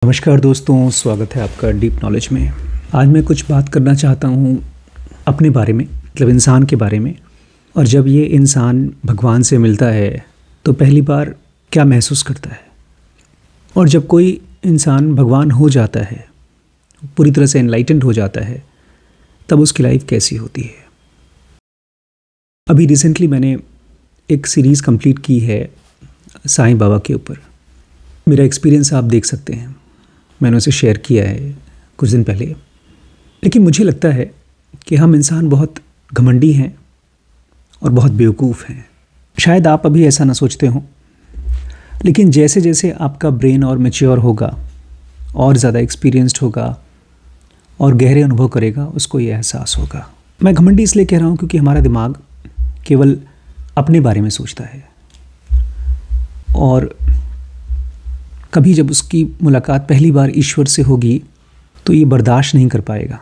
नमस्कार दोस्तों, स्वागत है आपका डीप नॉलेज में। आज मैं कुछ बात करना चाहता हूँ अपने बारे में, मतलब इंसान के बारे में। और जब ये इंसान भगवान से मिलता है तो पहली बार क्या महसूस करता है, और जब कोई इंसान भगवान हो जाता है, पूरी तरह से एनलाइटेंड हो जाता है, तब उसकी लाइफ कैसी होती है। अभी रिसेंटली मैंने एक सीरीज़ कंप्लीट की है साईं बाबा के ऊपर। मेरा एक्सपीरियंस आप देख सकते हैं, मैंने उसे शेयर किया है कुछ दिन पहले। लेकिन मुझे लगता है कि हम इंसान बहुत घमंडी हैं और बहुत बेवकूफ़ हैं। शायद आप अभी ऐसा ना सोचते हो, लेकिन जैसे जैसे आपका ब्रेन और मैच्योर होगा और ज़्यादा एक्सपीरियंस्ड होगा और गहरे अनुभव करेगा, उसको ये एहसास होगा। मैं घमंडी इसलिए कह रहा हूँ क्योंकि हमारा दिमाग केवल अपने बारे में सोचता है, और कभी जब उसकी मुलाकात पहली बार ईश्वर से होगी तो ये बर्दाश्त नहीं कर पाएगा।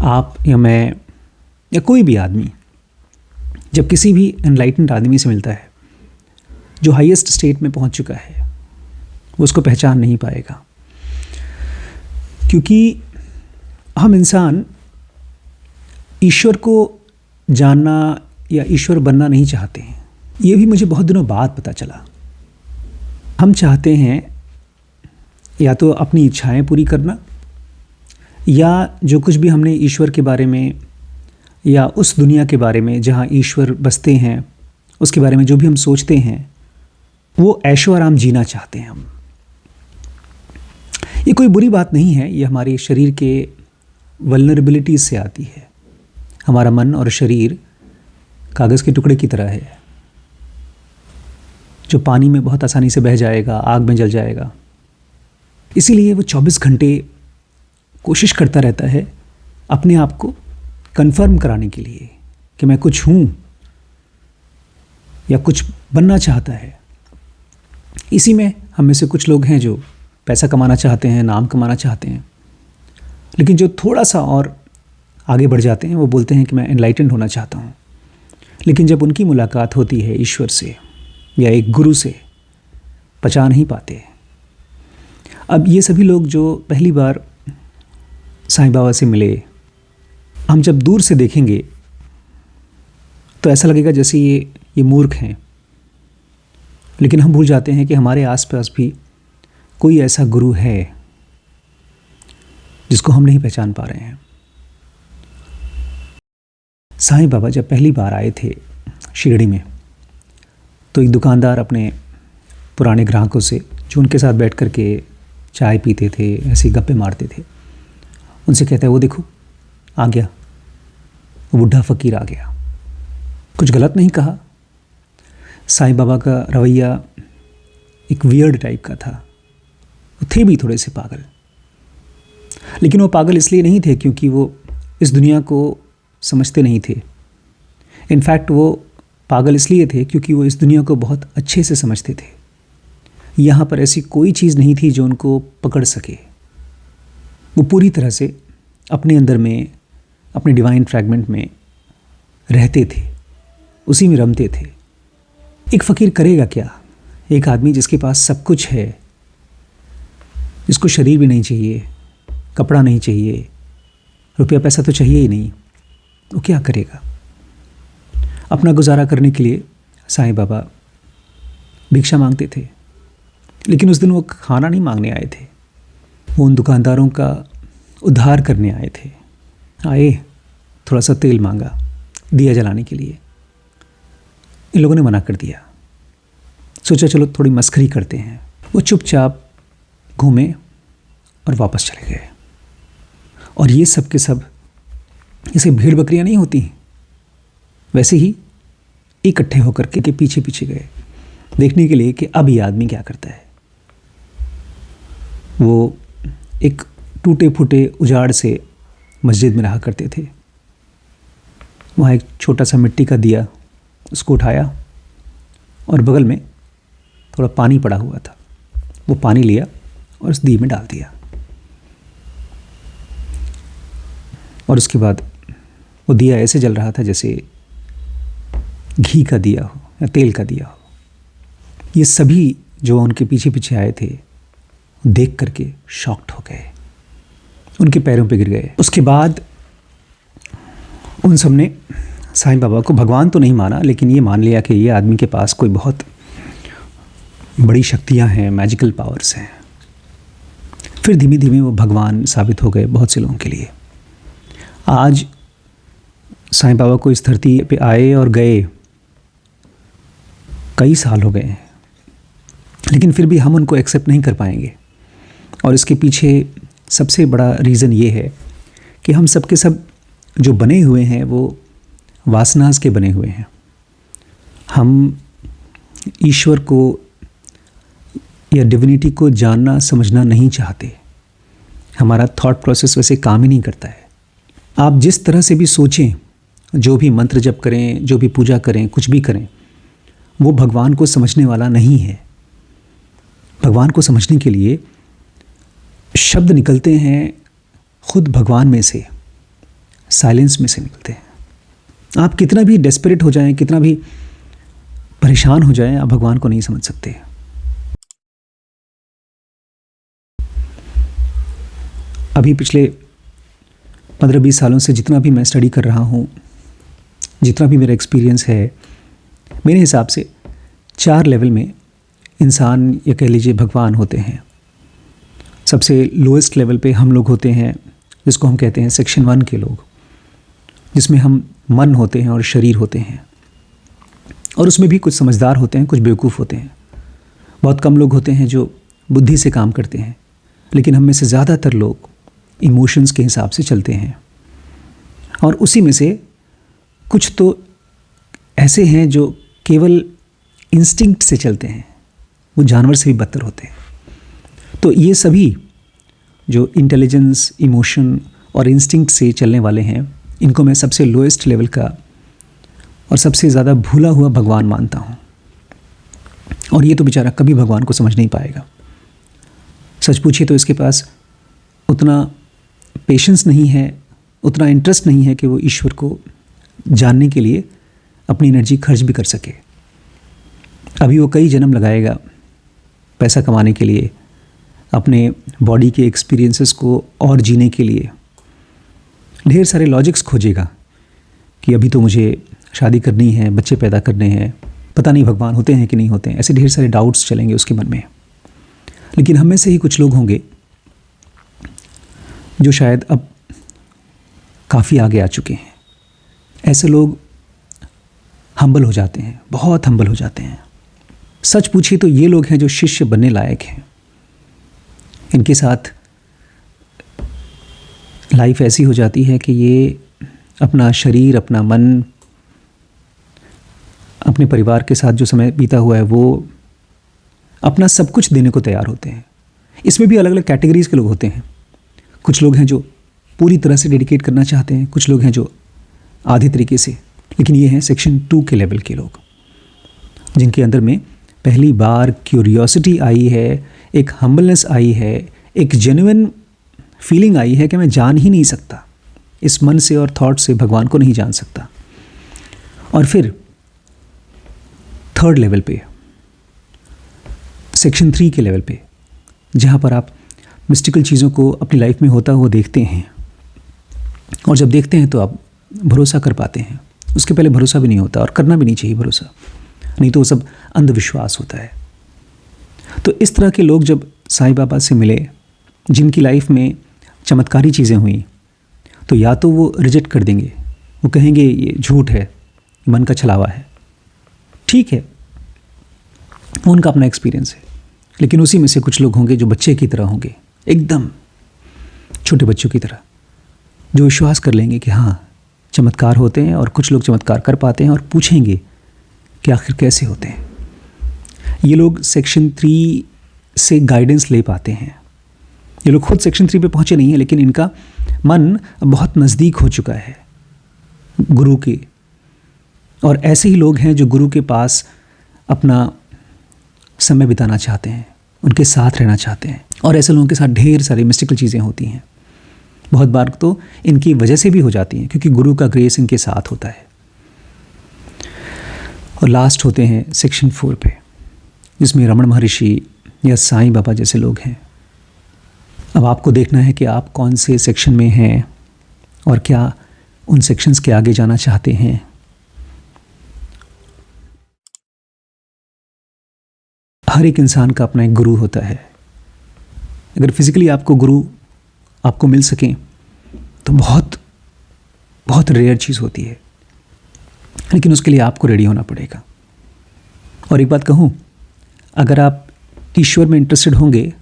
आप या मैं या कोई भी आदमी जब किसी भी एनलाइटेंड आदमी से मिलता है जो हाईएस्ट स्टेट में पहुंच चुका है, वो उसको पहचान नहीं पाएगा, क्योंकि हम इंसान ईश्वर को जानना या ईश्वर बनना नहीं चाहते हैं। ये भी मुझे बहुत दिनों बाद पता चला। हम चाहते हैं या तो अपनी इच्छाएं पूरी करना, या जो कुछ भी हमने ईश्वर के बारे में या उस दुनिया के बारे में जहाँ ईश्वर बसते हैं उसके बारे में जो भी हम सोचते हैं, वो ऐशो आराम जीना चाहते हैं हम। ये कोई बुरी बात नहीं है, ये हमारे शरीर के वल्नरेबिलिटीज से आती है। हमारा मन और शरीर कागज़ के टुकड़े की तरह है जो पानी में बहुत आसानी से बह जाएगा, आग में जल जाएगा। इसीलिए वो 24 घंटे कोशिश करता रहता है अपने आप को कंफर्म कराने के लिए कि मैं कुछ हूँ या कुछ बनना चाहता है। इसी में हम में से कुछ लोग हैं जो पैसा कमाना चाहते हैं, नाम कमाना चाहते हैं, लेकिन जो थोड़ा सा और आगे बढ़ जाते हैं वो बोलते हैं कि मैं एनलाइटेंड होना चाहता हूँ। लेकिन जब उनकी मुलाकात होती है ईश्वर से या एक गुरु से, पचा नहीं पाते। अब ये सभी लोग जो पहली बार साईं बाबा से मिले, हम जब दूर से देखेंगे तो ऐसा लगेगा जैसे ये मूर्ख हैं, लेकिन हम भूल जाते हैं कि हमारे आसपास भी कोई ऐसा गुरु है जिसको हम नहीं पहचान पा रहे हैं। साईं बाबा जब पहली बार आए थे शिरडी में, तो एक दुकानदार अपने पुराने ग्राहकों से, जो उनके साथ बैठ कर के चाय पीते थे, ऐसे गप्पे मारते थे, उनसे कहता है वो देखो आ गया, वो बुढ़ा फ़कीर आ गया। कुछ गलत नहीं कहा। साईं बाबा का रवैया एक वियर्ड टाइप का था। वो थे भी थोड़े से पागल, लेकिन वो पागल इसलिए नहीं थे क्योंकि वो इस दुनिया को समझते नहीं थे। इनफैक्ट वो पागल इसलिए थे क्योंकि वो इस दुनिया को बहुत अच्छे से समझते थे। यहाँ पर ऐसी कोई चीज़ नहीं थी जो उनको पकड़ सके। वो पूरी तरह से अपने अंदर में, अपने डिवाइन फ्रैगमेंट में रहते थे, उसी में रमते थे। एक फ़कीर करेगा क्या? एक आदमी जिसके पास सब कुछ है, जिसको शरीर भी नहीं चाहिए, कपड़ा नहीं चाहिए, रुपया पैसा तो चाहिए ही नहीं, वो क्या करेगा? अपना गुजारा करने के लिए साईं बाबा भिक्षा मांगते थे, लेकिन उस दिन वो खाना नहीं मांगने आए थे, वो उन दुकानदारों का उद्धार करने आए थे। आए, थोड़ा सा तेल मांगा दिया जलाने के लिए। इन लोगों ने मना कर दिया। सोचा चलो थोड़ी मस्खरी करते हैं। वो चुपचाप घूमे और वापस चले गए। और ये सब के सब जैसे भेड़ बकरियां नहीं होती, वैसे ही इकट्ठे होकर के पीछे पीछे गए देखने के लिए कि अब ये आदमी क्या करता है। वो एक टूटे फूटे उजाड़ से मस्जिद में रहा करते थे। वहाँ एक छोटा सा मिट्टी का दिया, उसको उठाया और बगल में थोड़ा पानी पड़ा हुआ था, वो पानी लिया और उस दिए में डाल दिया। और उसके बाद वो दिया ऐसे जल रहा था जैसे घी का दिया हो या तेल का दिया हो। ये सभी जो उनके पीछे पीछे आए थे देख करके शॉक्ड हो गए, उनके पैरों पे गिर गए। उसके बाद उन सब ने साईं बाबा को भगवान तो नहीं माना, लेकिन ये मान लिया कि ये आदमी के पास कोई बहुत बड़ी शक्तियाँ हैं, मैजिकल पावर्स हैं। फिर धीमे धीमे वो भगवान साबित हो गए बहुत से लोगों के लिए। आज साईं बाबा को इस धरती पे आए और गए कई साल हो गए हैं, लेकिन फिर भी हम उनको एक्सेप्ट नहीं कर पाएंगे। और इसके पीछे सबसे बड़ा रीज़न ये है कि हम सब के सब जो बने हुए हैं वो वासनास के बने हुए हैं। हम ईश्वर को या डिविनिटी को जानना समझना नहीं चाहते। हमारा थॉट प्रोसेस वैसे काम ही नहीं करता है। आप जिस तरह से भी सोचें, जो भी मंत्र जप करें, जो भी पूजा करें, कुछ भी करें, वो भगवान को समझने वाला नहीं है। भगवान को समझने के लिए शब्द निकलते हैं खुद भगवान में से, साइलेंस में से निकलते हैं। आप कितना भी डेस्परेट हो जाएं, कितना भी परेशान हो जाएं, आप भगवान को नहीं समझ सकते। अभी पिछले 15-20 सालों से जितना भी मैं स्टडी कर रहा हूँ, जितना भी मेरा एक्सपीरियंस है, मेरे हिसाब से 4 लेवल में इंसान या कह लीजिए भगवान होते हैं। सबसे लोएस्ट लेवल पे हम लोग होते हैं, जिसको हम कहते हैं सेक्शन 1 के लोग, जिसमें हम मन होते हैं और शरीर होते हैं। और उसमें भी कुछ समझदार होते हैं, कुछ बेवकूफ़ होते हैं। बहुत कम लोग होते हैं जो बुद्धि से काम करते हैं, लेकिन हम में से ज़्यादातर लोग इमोशंस के हिसाब से चलते हैं। और उसी में से कुछ तो ऐसे हैं जो केवल इंस्टिंक्ट से चलते हैं, वो जानवर से भी बदतर होते हैं। तो ये सभी जो इंटेलिजेंस, इमोशन और इंस्टिंक्ट से चलने वाले हैं, इनको मैं सबसे लोएस्ट लेवल का और सबसे ज़्यादा भूला हुआ भगवान मानता हूँ। और ये तो बेचारा कभी भगवान को समझ नहीं पाएगा। सच पूछिए तो इसके पास उतना पेशेंस नहीं है, उतना इंटरेस्ट नहीं है कि वो ईश्वर को जानने के लिए अपनी एनर्जी खर्च भी कर सके। अभी वो कई जन्म लगाएगा पैसा कमाने के लिए, अपने बॉडी के एक्सपीरियंसेस को और जीने के लिए। ढेर सारे लॉजिक्स खोजेगा कि अभी तो मुझे शादी करनी है, बच्चे पैदा करने हैं, पता नहीं भगवान होते हैं कि नहीं होते हैं। ऐसे ढेर सारे डाउट्स चलेंगे उसके मन में। लेकिन हम में से ही कुछ लोग होंगे जो शायद अब काफ़ी आगे आ चुके हैं। ऐसे लोग हम्बल हो जाते हैं, बहुत हम्बल हो जाते हैं। सच पूछिए तो ये लोग हैं जो शिष्य बनने लायक हैं। इनके साथ लाइफ ऐसी हो जाती है कि ये अपना शरीर, अपना मन, अपने परिवार के साथ जो समय बीता हुआ है, वो अपना सब कुछ देने को तैयार होते हैं। इसमें भी अलग अलग कैटेगरीज़ के लोग होते हैं। कुछ लोग हैं जो पूरी तरह से डेडिकेट करना चाहते हैं, कुछ लोग हैं जो आधे तरीके से। लेकिन ये हैं सेक्शन 2 के लेवल के लोग, जिनके अंदर में पहली बार क्यूरियोसिटी आई है, एक हम्बलनेस आई है, एक जेन्युइन फीलिंग आई है कि मैं जान ही नहीं सकता, इस मन से और थॉट से भगवान को नहीं जान सकता। और फिर 3rd लेवल पे, सेक्शन 3 के लेवल पे, जहाँ पर आप मिस्टिकल चीज़ों को अपनी लाइफ में होता हुआ देखते हैं। और जब देखते हैं तो आप भरोसा कर पाते हैं। उसके पहले भरोसा भी नहीं होता, और करना भी नहीं चाहिए भरोसा, नहीं तो वो सब अंधविश्वास होता है। तो इस तरह के लोग जब साईं बाबा से मिले, जिनकी लाइफ में चमत्कारी चीज़ें हुई, तो या तो वो रिजेक्ट कर देंगे, वो कहेंगे ये झूठ है, मन का छलावा है। ठीक है, उनका अपना एक्सपीरियंस है। लेकिन उसी में से कुछ लोग होंगे जो बच्चे की तरह होंगे, एकदम छोटे बच्चों की तरह, जो विश्वास कर लेंगे कि हाँ चमत्कार होते हैं, और कुछ लोग चमत्कार कर पाते हैं, और पूछेंगे कि आखिर कैसे होते हैं। ये लोग सेक्शन 3 से गाइडेंस ले पाते हैं। ये लोग खुद सेक्शन 3 पे पहुँचे नहीं हैं, लेकिन इनका मन बहुत नज़दीक हो चुका है गुरु के। और ऐसे ही लोग हैं जो गुरु के पास अपना समय बिताना चाहते हैं, उनके साथ रहना चाहते हैं। और ऐसे लोगों के साथ ढेर सारी मिस्टिकल चीज़ें होती हैं। बहुत बार तो इनकी वजह से भी हो जाती हैं, क्योंकि गुरु का ग्रेस इनके साथ होता है। और लास्ट होते हैं सेक्शन 4 पे, जिसमें रमण महर्षि या साईं बाबा जैसे लोग हैं, अब आपको देखना है कि आप कौन से सेक्शन में हैं और क्या उन सेक्शंस के आगे जाना चाहते हैं। हर एक इंसान का अपना एक गुरु होता है। अगर फिजिकली आपको गुरु आपको मिल सकें तो बहुत बहुत रेयर चीज़ होती है, लेकिन उसके लिए आपको रेडी होना पड़ेगा। और एक बात कहूँ, अगर आप ईश्वर में इंटरेस्टेड होंगे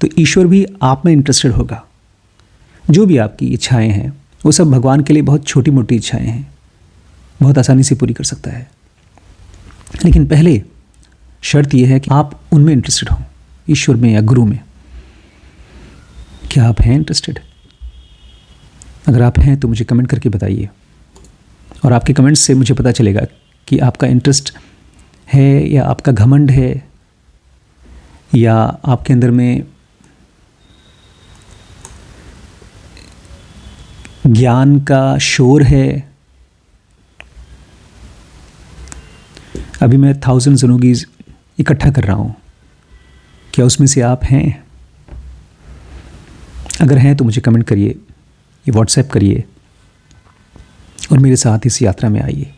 तो ईश्वर भी आप में इंटरेस्टेड होगा। जो भी आपकी इच्छाएं हैं वो सब भगवान के लिए बहुत छोटी मोटी इच्छाएं हैं, बहुत आसानी से पूरी कर सकता है। लेकिन पहले शर्त यह है कि आप उनमें इंटरेस्टेड हों, ईश्वर में या गुरु में। क्या आप हैं इंटरेस्टेड? अगर आप हैं तो मुझे कमेंट करके बताइए, और आपके कमेंट्स से मुझे पता चलेगा कि आपका इंटरेस्ट है या आपका घमंड है या आपके अंदर में ज्ञान का शोर है। अभी मैं 1000 ज़ुनूगीज़ इकट्ठा कर रहा हूँ, क्या उसमें से आप हैं? अगर हैं तो मुझे कमेंट करिए, ये व्हाट्सएप करिए और मेरे साथ इस यात्रा में आइए।